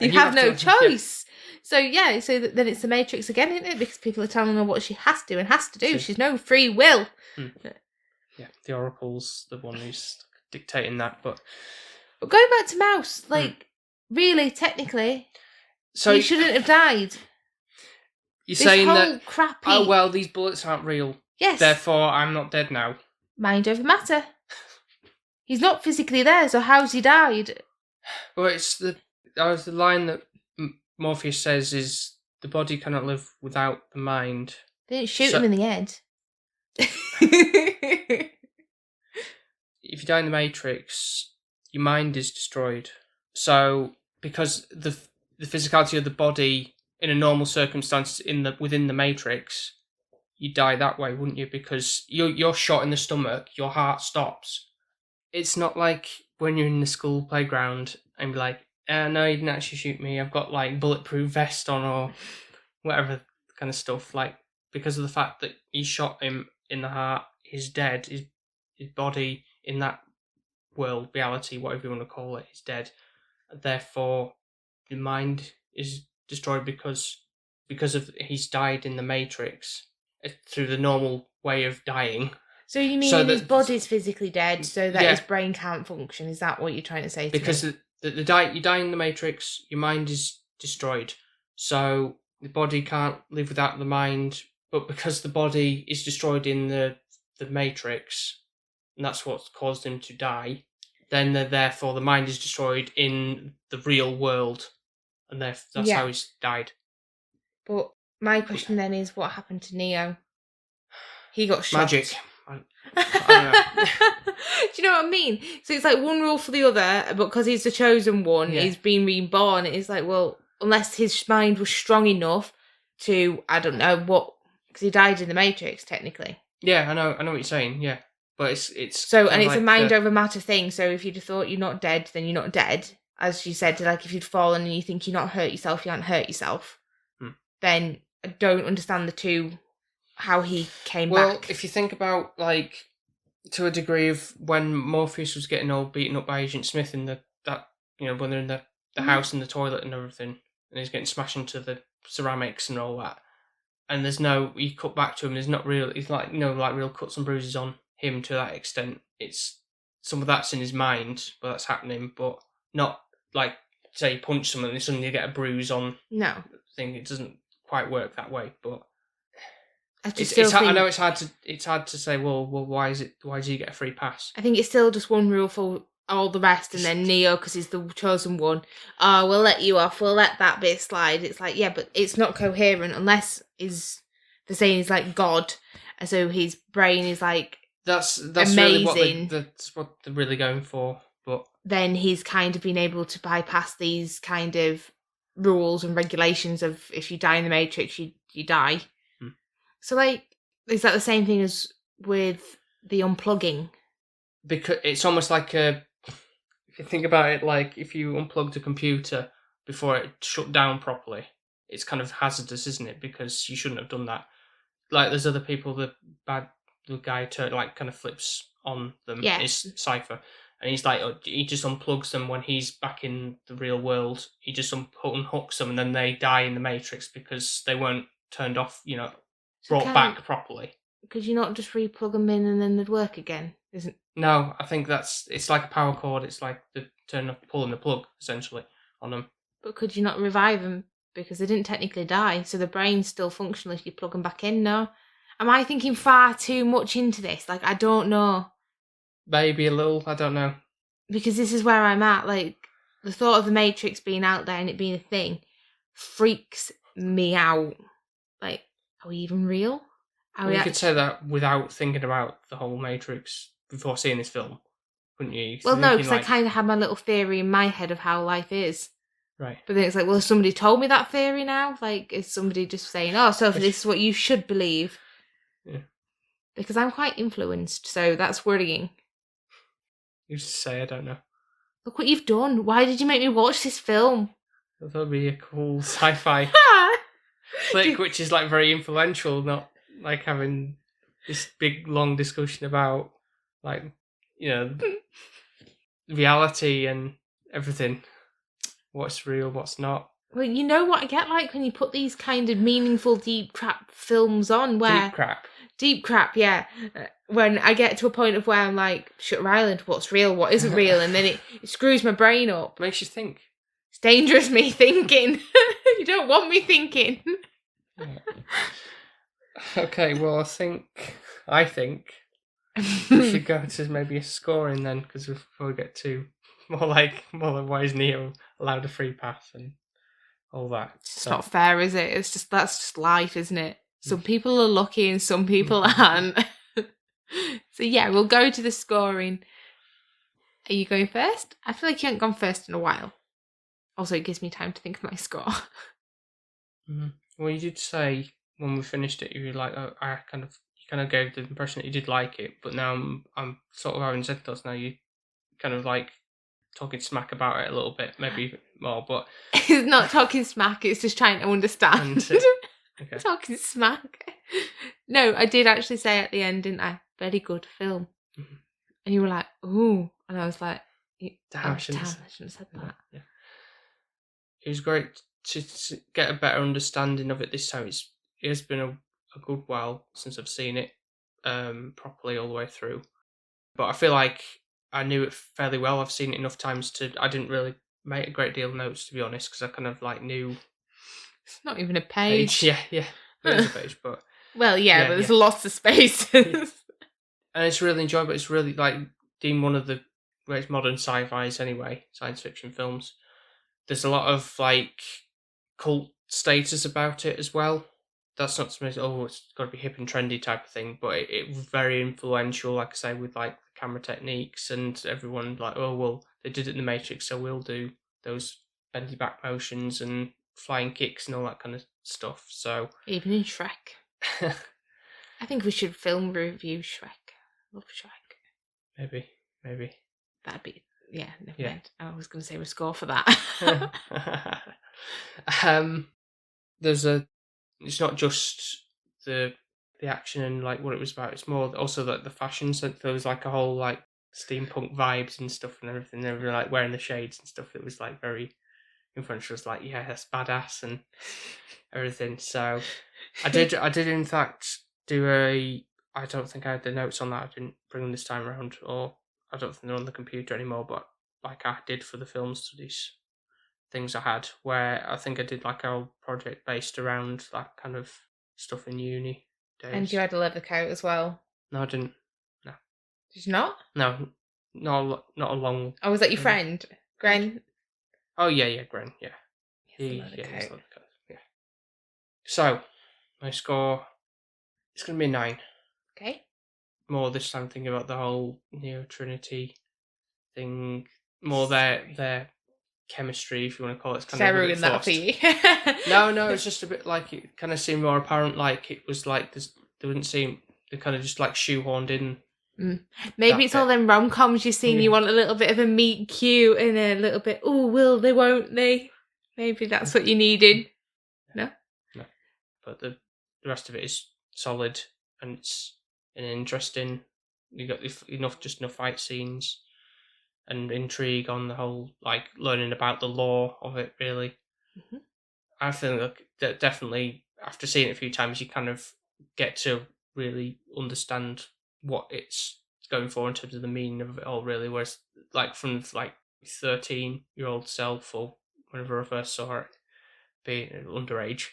Speaker 1: you have no choice. Yeah. So then it's the Matrix again, isn't it? Because people are telling her what she has to and has to do. She's no free will.
Speaker 2: Yeah, the Oracle's the one who's dictating that. But
Speaker 1: going back to Mouse, really, technically, he shouldn't have died.
Speaker 2: You're saying that
Speaker 1: crappy...
Speaker 2: oh well, these bullets aren't real.
Speaker 1: Yes.
Speaker 2: Therefore, I'm not dead now.
Speaker 1: Mind over matter. He's not physically there, so how's he died?
Speaker 2: Well, it's the line that Morpheus says is the body cannot live without the mind.
Speaker 1: They didn't shoot him in the head.
Speaker 2: If you die in the Matrix, your mind is destroyed. So, because the physicality of the body in a normal circumstance within the Matrix, you die that way, wouldn't you? Because you're shot in the stomach, your heart stops. It's not like when you're in the school playground and be like, no, you didn't actually shoot me. I've got like bulletproof vest on or whatever kind of stuff. Like, because of the fact that you shot him in the heart, he's dead. His body in that world, reality, whatever you want to call it, is dead. Therefore, the mind is destroyed because of he's died in the Matrix through the normal way of dying.
Speaker 1: So you mean his body's physically dead, so that his brain can't function? Is that what you're trying to say?
Speaker 2: Because you die in the Matrix, your mind is destroyed. So the body can't live without the mind, but because the body is destroyed in the Matrix, and that's what's caused him to die, then therefore the mind is destroyed in the real world, and that's how he's died.
Speaker 1: But my question then is, what happened to Neo? He got shot.
Speaker 2: Magic. I don't know.
Speaker 1: Do you know what I mean? So it's like one rule for the other, but because he's the chosen one, he's been reborn. It's like, well, unless his mind was strong enough to, I don't know what, because he died in the Matrix, technically.
Speaker 2: Yeah, I know what you're saying. Yeah, but it's
Speaker 1: so, and it's like a mind over matter thing. So if you'd have thought you're not dead, then you're not dead. As you said, like if you'd fallen and you think you're not hurt yourself, you haven't hurt yourself. Then I don't understand the two. How he came back.
Speaker 2: Well, if you think about, like, to a degree of when Morpheus was getting all beaten up by Agent Smith in when they're in the house and the toilet and everything, and he's getting smashed into the ceramics and all that, and you cut back to him, there's not real, it's like, like real cuts and bruises on him to that extent. It's, some of that's in his mind, but that's happening, but not, like, say you punch someone and suddenly you get a bruise on
Speaker 1: the
Speaker 2: thing. It doesn't quite work that way, but...
Speaker 1: I
Speaker 2: know it's hard to say. Well, why does he get a free pass?
Speaker 1: I think it's still just one rule for all the rest, and then Neo, because he's the chosen one, oh, we'll let you off, we'll let that bit slide. It's like, yeah, but it's not coherent unless they're saying he's like God, and so his brain is like
Speaker 2: that's
Speaker 1: amazing.
Speaker 2: That's what they're really going for. But
Speaker 1: then he's kind of been able to bypass these kind of rules and regulations of if you die in the Matrix, you die. So, like, is that the same thing as with the unplugging?
Speaker 2: Because it's almost like if you think about it, like if you unplugged a computer before it shut down properly, it's kind of hazardous, isn't it? Because you shouldn't have done that. Like, there's other people, the guy like kind of flips on them.
Speaker 1: Yeah.
Speaker 2: Is Cypher, and he's like, he just unplugs them when he's back in the real world. He just unhooks them, and then they die in the Matrix because they weren't turned off, brought back properly.
Speaker 1: Could you not just replug them in and then they'd work again?
Speaker 2: No, I think it's like a power cord. It's like the pulling the plug essentially on them.
Speaker 1: But could you not revive them because they didn't technically die, so the brain's still functional if you plug them back in? No, am I thinking far too much into this? Like, I don't know.
Speaker 2: Maybe a little. I don't know.
Speaker 1: Because this is where I'm at. Like, the thought of the Matrix being out there and it being a thing freaks me out. Like, are we even real?
Speaker 2: You could say that without thinking about the whole Matrix before seeing this film, wouldn't you?
Speaker 1: Well, no, because I kind of had my little theory in my head of how life is.
Speaker 2: Right.
Speaker 1: But then it's like, well, has somebody told me that theory now? Like, is somebody just saying, oh, Sophie, this is what you should believe?
Speaker 2: Yeah.
Speaker 1: Because I'm quite influenced, so that's worrying.
Speaker 2: Who's to say? I don't know.
Speaker 1: Look what you've done. Why did you make me watch this film?
Speaker 2: I thought it'd be a cool sci-fi flick, which is like very influential, not like having this big long discussion about like, reality and everything. What's real, what's not.
Speaker 1: Well, you know what I get like when you put these kind of meaningful deep crap films on where... Deep crap, yeah. When I get to a point of where I'm like, Shutter Island, what's real, what isn't real, and then it screws my brain up.
Speaker 2: Makes you think.
Speaker 1: It's dangerous, me thinking. You don't want me thinking.
Speaker 2: Yeah. Okay, well, I think we should go to maybe a scoring then, because before we get to more like why is Neo allowed a free pass and all that.
Speaker 1: It's not fair, is it? That's just life, isn't it? Some people are lucky and some people aren't. So yeah, we'll go to the scoring. Are you going first? I feel like you haven't gone first in a while. Also, it gives me time to think of my score.
Speaker 2: Well, you did say when we finished it, you were like, oh, you kind of gave the impression that you did like it, but now I'm sort of having said those now, you kind of like talking smack about it a little bit, maybe more, but
Speaker 1: it's not talking smack, it's just trying to understand. Okay. Talking smack. No, I did actually say at the end, didn't I? Very good film. Mm-hmm. And you were like, ooh. And I was like, damn, I shouldn't have said that.
Speaker 2: Yeah. It was great to get a better understanding of it this time. It has been a good while since I've seen it properly all the way through. But I feel like I knew it fairly well. I've seen it enough times I didn't really make a great deal of notes, to be honest, because I kind of like knew...
Speaker 1: It's not even a page.
Speaker 2: Yeah. There's a page, but...
Speaker 1: Well, yeah, but there's lots of spaces.
Speaker 2: Yeah. And it's really enjoyable. It's really, like, deemed one of the great modern sci-fis anyway, science fiction films. There's a lot of, like, cult status about it as well. That's not something, it's got to be hip and trendy type of thing, but it was very influential, like I say, with, like, the camera techniques and everyone, like, oh, well, they did it in The Matrix, so we'll do those bendy back motions and flying kicks and all that kind of stuff. So
Speaker 1: even in Shrek. I think we should film review Shrek. Love Shrek.
Speaker 2: Maybe.
Speaker 1: That'd be never mind. I was going to say a score for that.
Speaker 2: It's not just the action and like what it was about. It's more also like the fashion. So there was like a whole like steampunk vibes and stuff and everything. They were like wearing the shades and stuff. It was like very influential. It's like, yeah, that's badass and everything. So I did in fact do I don't think I had the notes on that. I didn't bring them this time around, or I don't think they're on the computer anymore, but like I did for the film studies things I had, where I think I did like a project based around that kind of stuff in uni days.
Speaker 1: And you had a leather coat as well?
Speaker 2: No, I didn't. No.
Speaker 1: Did you not?
Speaker 2: No. not a long.
Speaker 1: Oh, was that your friend, Gren?
Speaker 2: Oh yeah, Gren, yeah. He's a leather coat. Yeah. So, my score is going to be 9.
Speaker 1: Okay.
Speaker 2: More this time thinking about the whole Neo Trinity thing. More their chemistry, if you want to call it. It's kind of a bit
Speaker 1: that for
Speaker 2: forced.
Speaker 1: you.
Speaker 2: No, it's just a bit like it kind of seemed more apparent. Like it was like this. They wouldn't seem. They kind of just like shoehorned in.
Speaker 1: Maybe it's all them rom-coms you've seen. You want a little bit of a meet cute and a little bit. Oh, will they? Won't they? Maybe that's what you needed. No.
Speaker 2: But the rest of it is solid and it's interesting. You got enough fight scenes and intrigue on the whole, like learning about the lore of it. Really, I think that definitely after seeing it a few times, you kind of get to really understand what it's going for in terms of the meaning of it all. Really, whereas like from like 13-year-old self or whenever I first saw it, being underage.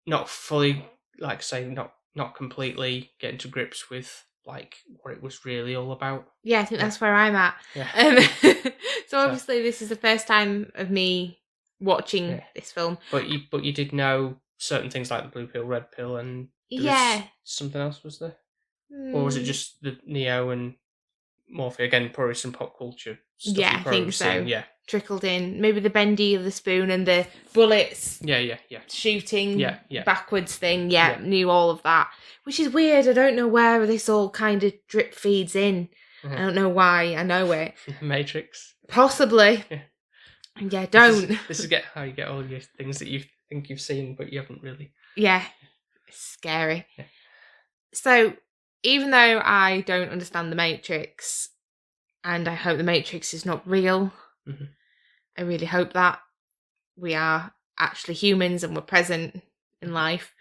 Speaker 2: Not fully, like say, not completely getting to grips with like what it was really all about.
Speaker 1: Yeah, I think that's where I'm at.
Speaker 2: Yeah.
Speaker 1: So obviously this is the first time of me watching this film.
Speaker 2: But you did know certain things like the blue pill, red pill, and something else, was there? Or was it just the Neo and Morphe again? Probably some pop culture stuff.
Speaker 1: Yeah, I think so.
Speaker 2: Yeah,
Speaker 1: trickled in. Maybe the bendy of the spoon and the bullets.
Speaker 2: Yeah.
Speaker 1: Shooting backwards thing. Yeah, knew all of that. Which is weird. I don't know where this all kind of drip feeds in. I don't know why. I know it.
Speaker 2: Matrix.
Speaker 1: Possibly. Yeah, don't.
Speaker 2: This is how you get all your things that you think you've seen, but you haven't really.
Speaker 1: Yeah, it's scary. Yeah. So, even though I don't understand the Matrix, and I hope the Matrix is not real, I really hope that we are actually humans and we're present in life.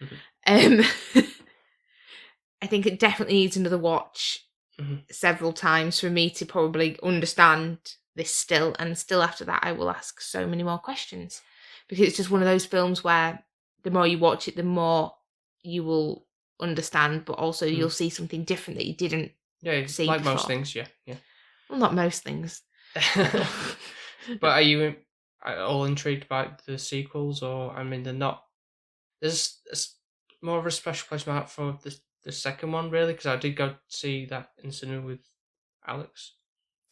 Speaker 1: I think it definitely needs another watch several times for me to probably understand this still. And still after that, I will ask so many more questions. Because it's just one of those films where the more you watch it, the more you will understand, but also you'll see something different that you didn't see
Speaker 2: like
Speaker 1: before.
Speaker 2: most things, yeah.
Speaker 1: Well, not most things.
Speaker 2: But are you all intrigued by the sequels, or I mean, they're not? There's more of a special place in my heart for the second one, really, because I did go see that in cinema with Alex.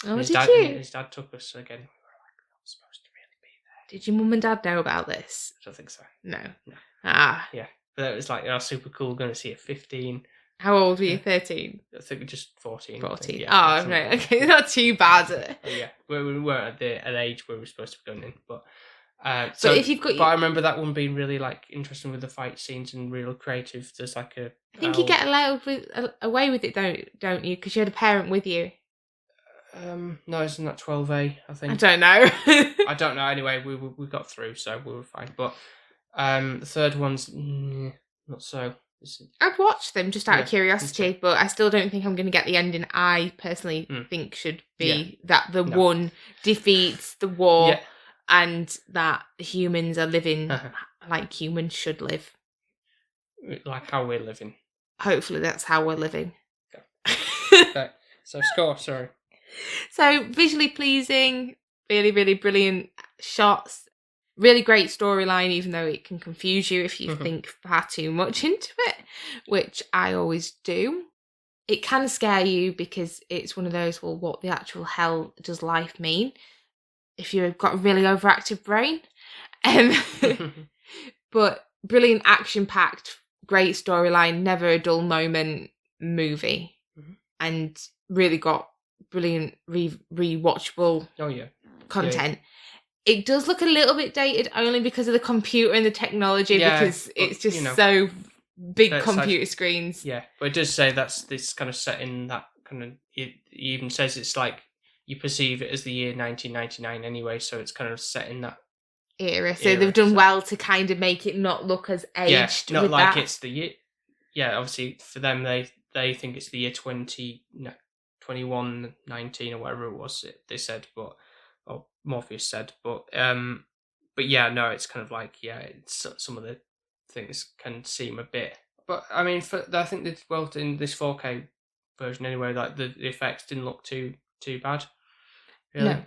Speaker 1: Oh, did you?
Speaker 2: His dad took us again. We were like, we're not supposed to really be there.
Speaker 1: Did your mum and dad know about this?
Speaker 2: I don't think so.
Speaker 1: No.
Speaker 2: Yeah, but it was like, super cool going to see it at 15.
Speaker 1: How old were you? 13?
Speaker 2: I think just 14.
Speaker 1: 14. Yeah, right. Okay, not too bad.
Speaker 2: Yeah, we weren't at an age where we were supposed to be going in, but.
Speaker 1: So if you've got,
Speaker 2: but I remember that one being really like interesting with the fight scenes and real creative. There's like a.
Speaker 1: I think you get away with it, don't you? Because you had a parent with you.
Speaker 2: No, isn't that 12A? I think.
Speaker 1: I don't know.
Speaker 2: I don't know. Anyway, we got through, so we were fine. But the third one's not so.
Speaker 1: I've watched them just out of curiosity, but I still don't think I'm going to get the ending I personally think should be that the one defeats the war and that humans are living like humans should live.
Speaker 2: Like how we're living.
Speaker 1: Hopefully that's how we're living.
Speaker 2: Okay. So score, sorry.
Speaker 1: So visually pleasing, really, really brilliant shots. Really great storyline, even though it can confuse you if you think far too much into it, which I always do. It can scare you because it's one of those, well, what the actual hell does life mean if you've got a really overactive brain? But brilliant action-packed, great storyline, never a dull moment movie. And really got brilliant rewatchable content. It does look a little bit dated only because of the computer and the technology, because it's just so big computer screens.
Speaker 2: Yeah, but it does say this kind of set in that kind of, it even says it's like you perceive it as the year 1999 anyway, so it's kind of set in that
Speaker 1: era. So they've done well to kind of make it not look as aged.
Speaker 2: Yeah, not
Speaker 1: with
Speaker 2: like
Speaker 1: that.
Speaker 2: It's the year. Yeah, obviously for them, they think it's the year 2119 or whatever it was they said, but. Or Morpheus said, but yeah, no, it's kind of like it's some of the things can seem a bit, but I mean, I think they've well in this 4K version anyway. Like the effects didn't look too bad. Really,
Speaker 1: No.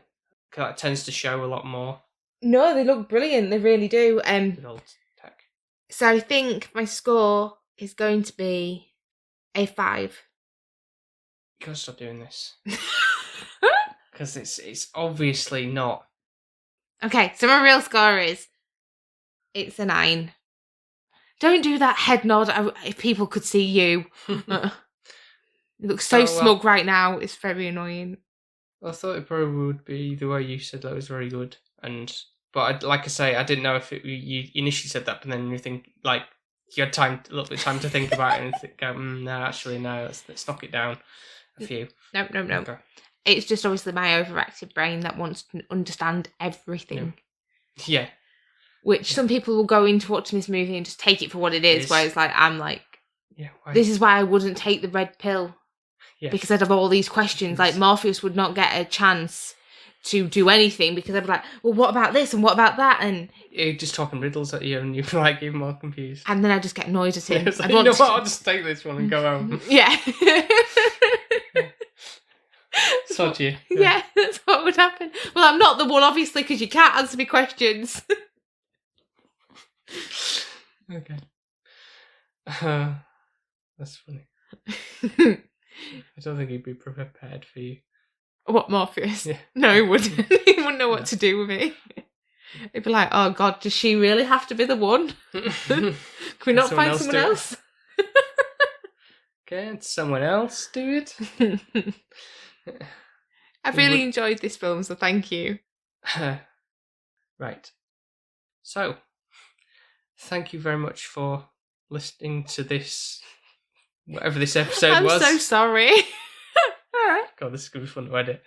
Speaker 2: That tends to show a lot more.
Speaker 1: No, they look brilliant. They really do.
Speaker 2: With old tech.
Speaker 1: So I think my score is going to be a 5.
Speaker 2: You gotta stop doing this. Because it's obviously not.
Speaker 1: Okay, so my real score is, it's a 9. Don't do that head nod if people could see you. You look so smug right now. It's very annoying.
Speaker 2: I thought it probably would be the way you said that was very good. But like I say, I didn't know if you initially said that, but then you think, like, you had a little bit of time to think about it and think, no, actually, no, let's knock it down a few.
Speaker 1: No. Okay. It's just obviously my overactive brain that wants to understand everything.
Speaker 2: Yeah.
Speaker 1: Which some people will go into watching this movie and just take it for what it is, whereas I'm like, this is why I wouldn't take the red pill. Yes. Because I'd have all these questions. Like, Morpheus would not get a chance to do anything because I'd be like, well, what about this and what about that? And
Speaker 2: you're just talking riddles at you and you'd be like even more confused.
Speaker 1: And then I'd just get annoyed at him.
Speaker 2: Like, you know what, I'll just take this one and go home.
Speaker 1: Yeah.
Speaker 2: Sod you.
Speaker 1: Yeah, that's what would happen. Well, I'm not the one, obviously, because you can't answer me questions.
Speaker 2: Okay. That's funny. I don't think he'd be prepared for you.
Speaker 1: What, Morpheus?
Speaker 2: Yeah.
Speaker 1: No, he wouldn't. He wouldn't know what to do with me. He'd be like, oh God, does she really have to be the one? Can we not find someone else?
Speaker 2: Can someone else do it?
Speaker 1: I've really enjoyed this film, so thank you.
Speaker 2: Right. So, thank you very much for listening to this, whatever this episode was.
Speaker 1: I'm so sorry.
Speaker 2: God, this is going to be fun to edit.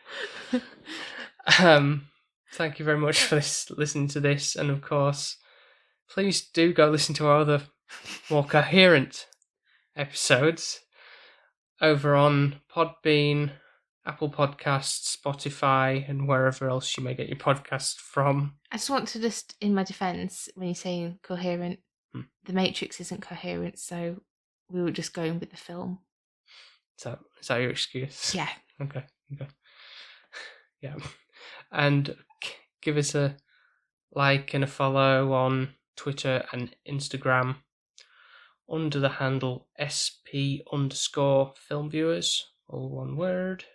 Speaker 2: Thank you very much for listening to this, and of course, please do go listen to our other more coherent episodes over on Podbean, Apple Podcasts, Spotify, and wherever else you may get your podcast from.
Speaker 1: I just want to in my defence, when you're saying coherent, The Matrix isn't coherent, so we were just going with the film.
Speaker 2: Is that your excuse?
Speaker 1: Yeah.
Speaker 2: Okay. Yeah. And give us a like and a follow on Twitter and Instagram under the handle SP_filmviewers, all one word.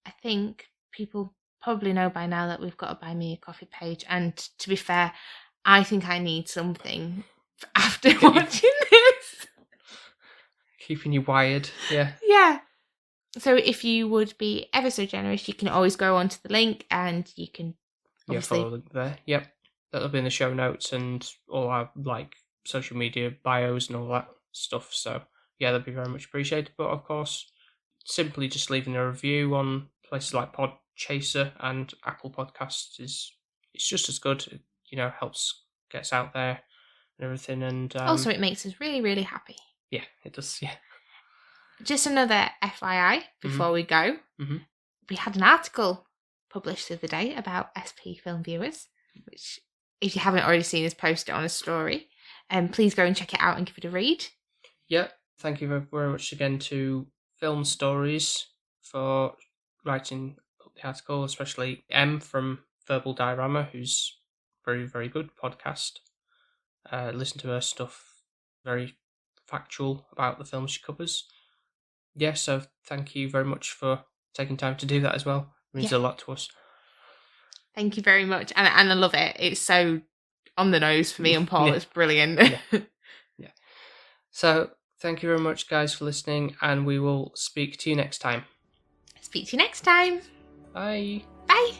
Speaker 1: I think people probably know by now that we've got a Buy Me a Coffee page, and to be fair, I think I need something after watching this.
Speaker 2: Keeping you wired, yeah.
Speaker 1: Yeah. So if you would be ever so generous, you can always go onto the link and you can obviously...
Speaker 2: follow the link there. Yep. That'll be in the show notes and all our social media bios and all that stuff. So yeah, that'd be very much appreciated. But of course, simply just leaving a review on places like Podchaser and Apple Podcasts it's just as good. It, helps get us out there and everything. And
Speaker 1: also, it makes us really, really happy.
Speaker 2: Yeah, it does. Yeah.
Speaker 1: Just another FYI before we go. Mm-hmm. We had an article published the other day about SP film viewers, which, if you haven't already seen us post it on a story, please go and check it out and give it a read.
Speaker 2: Yeah, thank you very much again to Film Stories for writing the article, especially M from Verbal Diorama, who's very, very good podcast. Listen to her stuff, very factual about the films she covers. Yeah, so thank you very much for taking time to do that as well. It means a lot to us. Thank you very much. And I love it. It's so on the nose for me and Paul. Yeah. It's brilliant. Yeah. So thank you very much, guys, for listening, and we will speak to you next time. Speak to you next time. Bye. Bye.